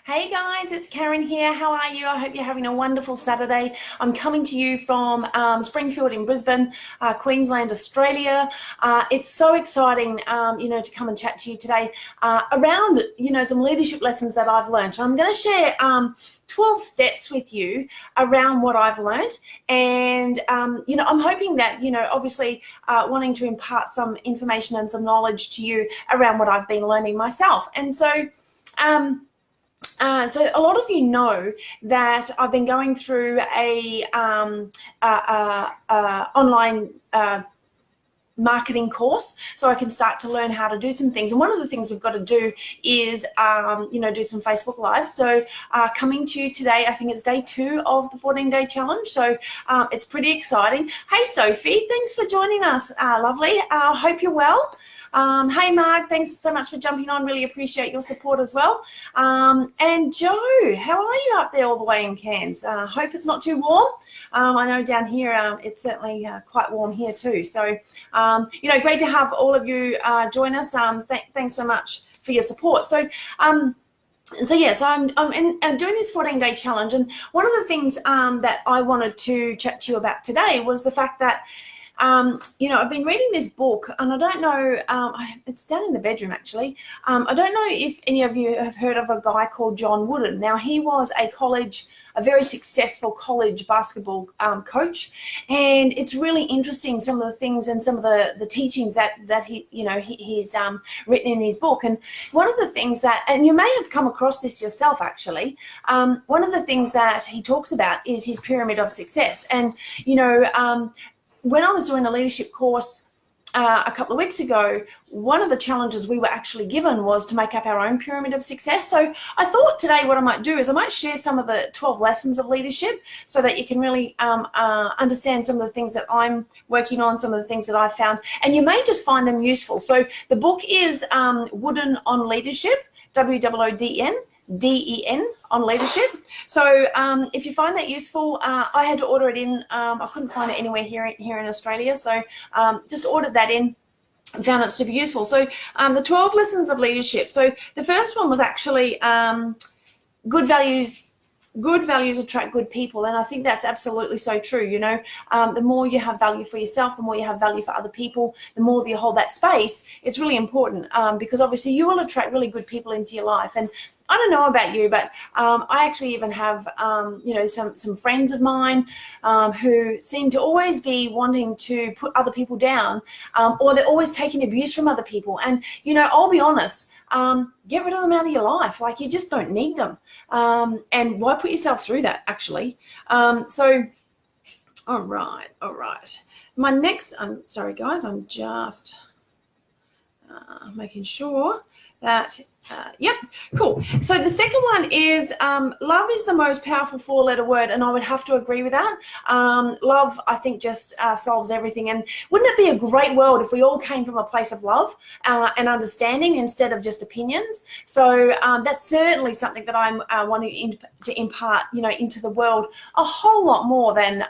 Hey guys, it's Karen here. How are you? I hope you're having a wonderful Saturday. I'm coming to you from Springfield in Brisbane, Queensland, Australia. It's so exciting, to come and chat to you today around, some leadership lessons that I've learned. I'm going to share 12 steps with you around what I've learned. And, I'm hoping that, obviously wanting to impart some information and some knowledge to you around what I've been learning myself. And so a lot of you know that I've been going through a online marketing course so I can start to learn how to do some things. And one of the things we've got to do is, do some Facebook Live. So coming to you today, I think it's day 2 of the 14-day challenge. So it's pretty exciting. Hey, Sophie, thanks for joining us. Lovely. Hope you're well. Hey, Mark, thanks so much for jumping on. Really appreciate your support as well. And Joe, how are you up there all the way in Cairns? Hope it's not too warm. I know down here it's certainly quite warm here too. So, great to have all of you join us. Thanks so much for your support. So I'm doing this 14-day challenge. And one of the things that I wanted to chat to you about today was the fact that I've been reading this book, and I don't know, it's down in the bedroom actually. I don't know if any of you have heard of a guy called John Wooden. Now, he was a very successful college basketball coach, and it's really interesting, some of the things and some of the teachings that he's written in his book. And one of the things that, and you may have come across this yourself actually, one of the things that he talks about is his pyramid of success. And, when I was doing a leadership course a couple of weeks ago, one of the challenges we were actually given was to make up our own pyramid of success. So I thought today what I might do is I might share some of the 12 lessons of leadership so that you can really understand some of the things that I'm working on, some of the things that I've found, and you may just find them useful. So the book is Wooden on Leadership, WOODEN. DEN on leadership. So if you find that useful, I had to order it in. I couldn't find it anywhere here in Australia, so just ordered that in and found it super useful. So the 12 lessons of leadership. So the first one was actually good values attract good people, and I think that's absolutely so true. The more you have value for yourself, the more you have value for other people, the more that you hold that space. It's really important because obviously you will attract really good people into your life. And I don't know about you, but I actually even have, some friends of mine who seem to always be wanting to put other people down, or they're always taking abuse from other people. And, I'll be honest, get rid of them out of your life. Like, you just don't need them. And why put yourself through that, actually? All right. My next, I'm sorry, guys, I'm just making sure that, yep, cool. So the second one is love is the most powerful 4-letter word, and I would have to agree with that. Love, I think, just solves everything. And wouldn't it be a great world if we all came from a place of love and understanding instead of just opinions? So that's certainly something that I'm wanting to impart, into the world a whole lot more than,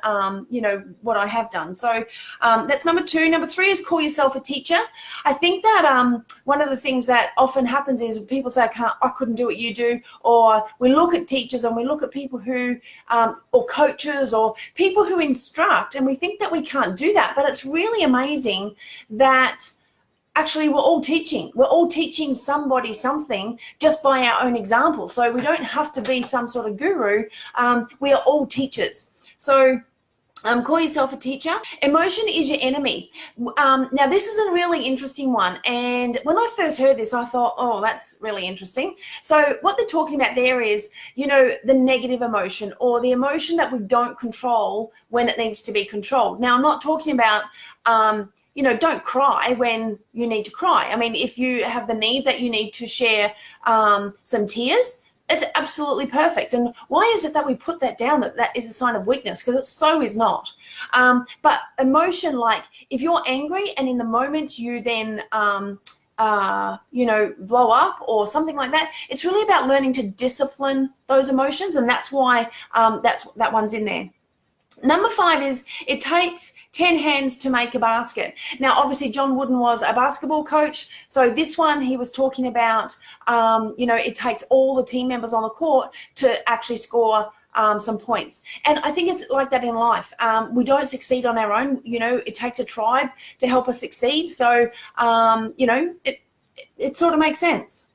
what I have done. So that's number 2. Number 3 is call yourself a teacher. I think that one of the things that often happens is people say, I couldn't do what you do, or we look at teachers and we look at people who, or coaches or people who instruct, and we think that we can't do that. But it's really amazing that actually we're all teaching somebody something just by our own example. So we don't have to be some sort of guru. We are all teachers. So call yourself a teacher. Emotion is your enemy. Now, this is a really interesting one. And when I first heard this, I thought, oh, that's really interesting. So what they're talking about there is, the negative emotion, or the emotion that we don't control when it needs to be controlled. Now, I'm not talking about, don't cry when you need to cry. I mean, if you have the need that you need to share some tears, it's absolutely perfect. And why is it that we put that down, that is a sign of weakness? Because it so is not. But emotion, like if you're angry and in the moment you then, blow up or something like that, it's really about learning to discipline those emotions. And that's why that one's in there. Number 5 is it takes 10 hands to make a basket. Now, obviously, John Wooden was a basketball coach. So this one, he was talking about, it takes all the team members on the court to actually score some points. And I think it's like that in life. We don't succeed on our own. It takes a tribe to help us succeed. So, it sort of makes sense.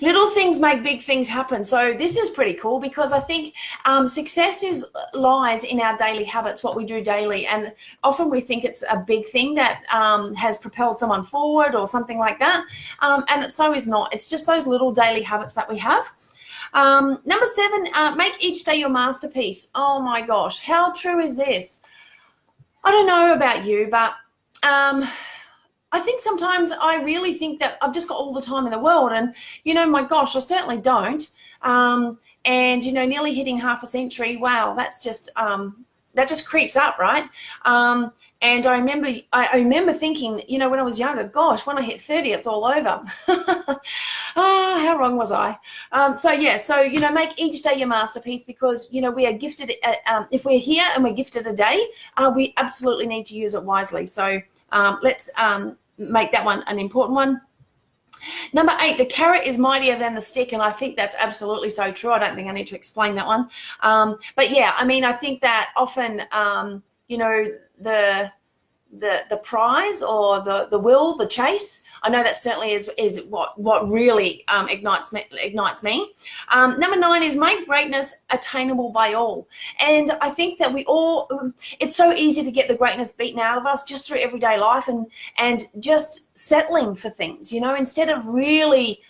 Little things make big things happen. So this is pretty cool because I think success lies in our daily habits, what we do daily. And often we think it's a big thing that has propelled someone forward or something like that. And so is not. It's just those little daily habits that we have. Number 7, make each day your masterpiece. Oh my gosh, how true is this? I don't know about you, but I think sometimes I really think that I've just got all the time in the world, and my gosh, I certainly don't. And nearly hitting half a century. Wow, that's just that just creeps up, right? And I remember thinking, when I was younger, gosh, when I hit 30, it's all over. How wrong was I? So make each day your masterpiece because, we are gifted. If we're here and we're gifted a day, we absolutely need to use it wisely. So let's make that one an important one. Number 8, the carrot is mightier than the stick, and I think that's absolutely so true. I don't think I need to explain that one. But yeah, I think that often, the prize or the will, the chase, I know that certainly is what really ignites me. Number 9 is make greatness attainable by all. And I think that we all, it's so easy to get the greatness beaten out of us just through everyday life and just settling for things, instead of really,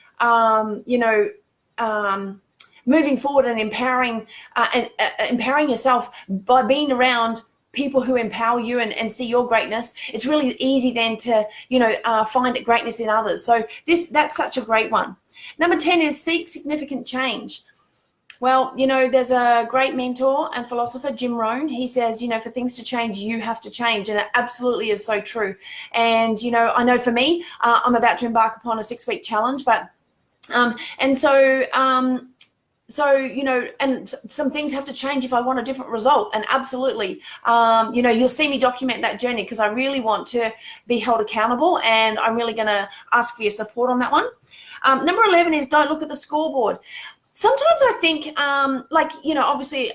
moving forward and empowering yourself by being around people who empower you and see your greatness. It's really easy then to find greatness in others. So that's such a great one. Number 10 is seek significant change. Well, there's a great mentor and philosopher, Jim Rohn. He says, for things to change, you have to change. And it absolutely is so true. And, I know for me, I'm about to embark upon a 6-week challenge, but and some things have to change if I want a different result. And absolutely, you'll see me document that journey because I really want to be held accountable, and I'm really going to ask for your support on that one. Number 11 is don't look at the scoreboard. Sometimes I think, obviously,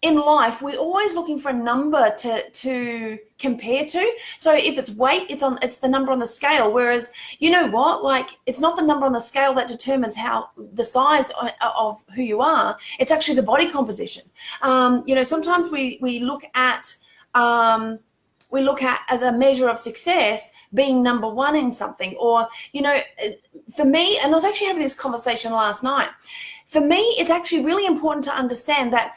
in life, we're always looking for a number to compare to. So if it's weight, it's the number on the scale. Whereas, it's not the number on the scale that determines how the size of who you are. It's actually the body composition. Sometimes we look at as a measure of success being number 1 in something, or for me, and I was actually having this conversation last night. For me, it's actually really important to understand that,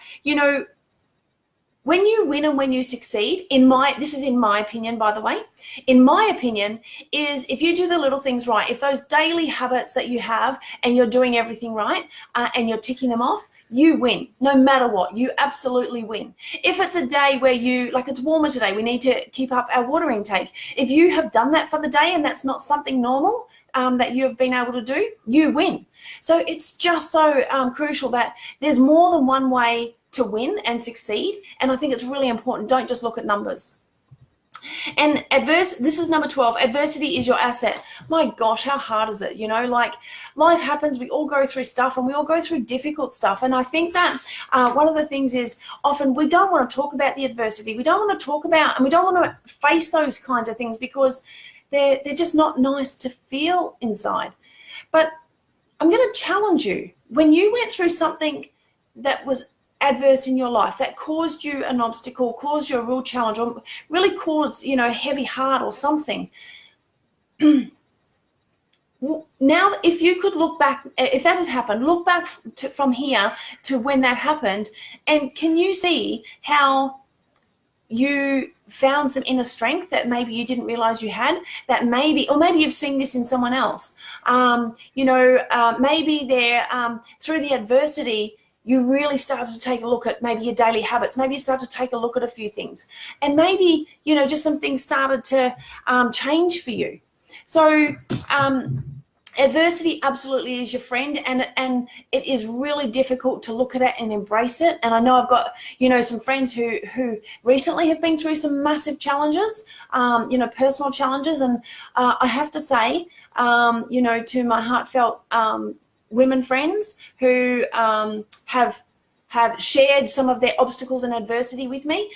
when you win and when you succeed, this is in my opinion, by the way, in my opinion, is if you do the little things right, if those daily habits that you have and you're doing everything right and you're ticking them off, you win. No matter what, you absolutely win. If it's a day where it's warmer today, we need to keep up our water intake. If you have done that for the day and that's not something normal that you have been able to do, you win. So it's just so crucial that there's more than one way to win and succeed. And I think it's really important. Don't just look at numbers. And this is number 12. Adversity is your asset. My gosh, how hard is it? Life happens. We all go through stuff and we all go through difficult stuff. And I think that one of the things is often we don't want to talk about the adversity. We don't want to talk about, and we don't want to face those kinds of things because they're just not nice to feel inside. But I'm going to challenge you. When you went through something that was adverse in your life, that caused you an obstacle, caused you a real challenge, or really caused, a heavy heart or something. Now, if you could look back, if that has happened, look back from here to when that happened, and can you see how you found some inner strength that maybe you didn't realize you had, or maybe you've seen this in someone else. Maybe they're through the adversity, you really started to take a look at maybe your daily habits. Maybe you started to take a look at a few things, and maybe, just some things started to change for you. So adversity absolutely is your friend, and it is really difficult to look at it and embrace it. And I know I've got, you know, some friends who recently have been through some massive challenges, you know, personal challenges, and I have to say, you know, to my heartfelt women friends who have shared some of their obstacles and adversity with me,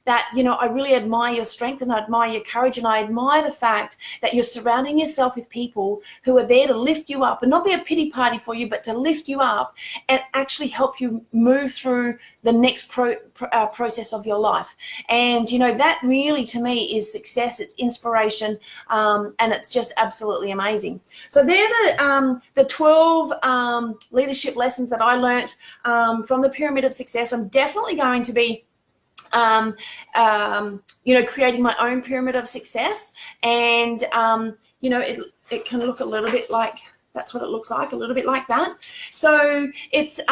that, you know, I really admire your strength and I admire your courage, and I admire the fact that you're surrounding yourself with people who are there to lift you up and not be a pity party for you, but to lift you up and actually help you move through the next process of your life. And, you know, that really to me is success, it's inspiration, and it's just absolutely amazing. So they're the 12 leadership lessons that I learnt from the Pyramid of Success. I'm definitely going to be you know, creating my own Pyramid of Success, and you know, it can look a little bit like, that's what it looks like, a little bit like that. So it's you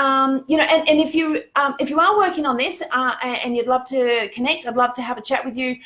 know, and if you are working on this and you'd love to connect, I'd love to have a chat with you,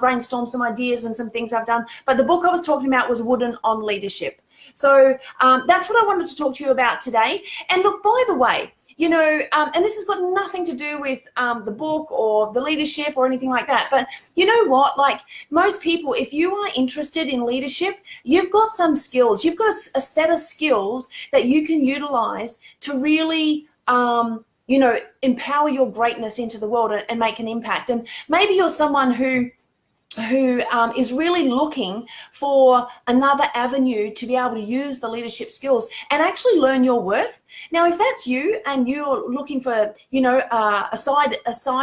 brainstorm some ideas and some things I've done. But the book I was talking about was Wooden on Leadership. So that's what I wanted to talk to you about today. And look, by the way, you know, and this has got nothing to do with the book or the leadership or anything like that. But you know what? Like most people, if you are interested in leadership, you've got some skills. You've got a set of skills that you can utilize to really, you know, empower your greatness into the world and make an impact. And maybe you're someone who is really looking for another avenue to be able to use the leadership skills and actually learn your worth. Now, if that's you and you're looking for, you know, a side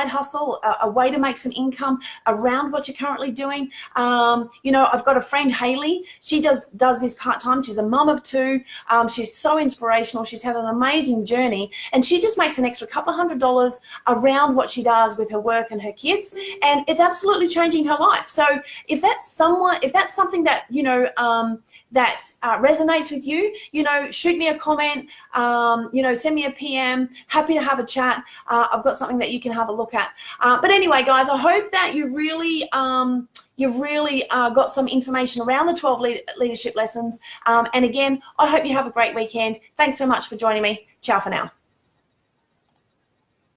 hustle, a way to make some income around what you're currently doing, you know, I've got a friend, Haley. She does this part-time. She's a mum of 2. She's so inspirational. She's had an amazing journey, and she just makes an extra couple $100 around what she does with her work and her kids, and it's absolutely changing her life. So if that's something that, you know, that resonates with you, you know, shoot me a comment, you know, send me a PM. Happy to have a chat. I've got something that you can have a look at. But anyway, guys, I hope that you've really got some information around the 12 leadership lessons. And again, I hope you have a great weekend. Thanks so much for joining me. Ciao for now.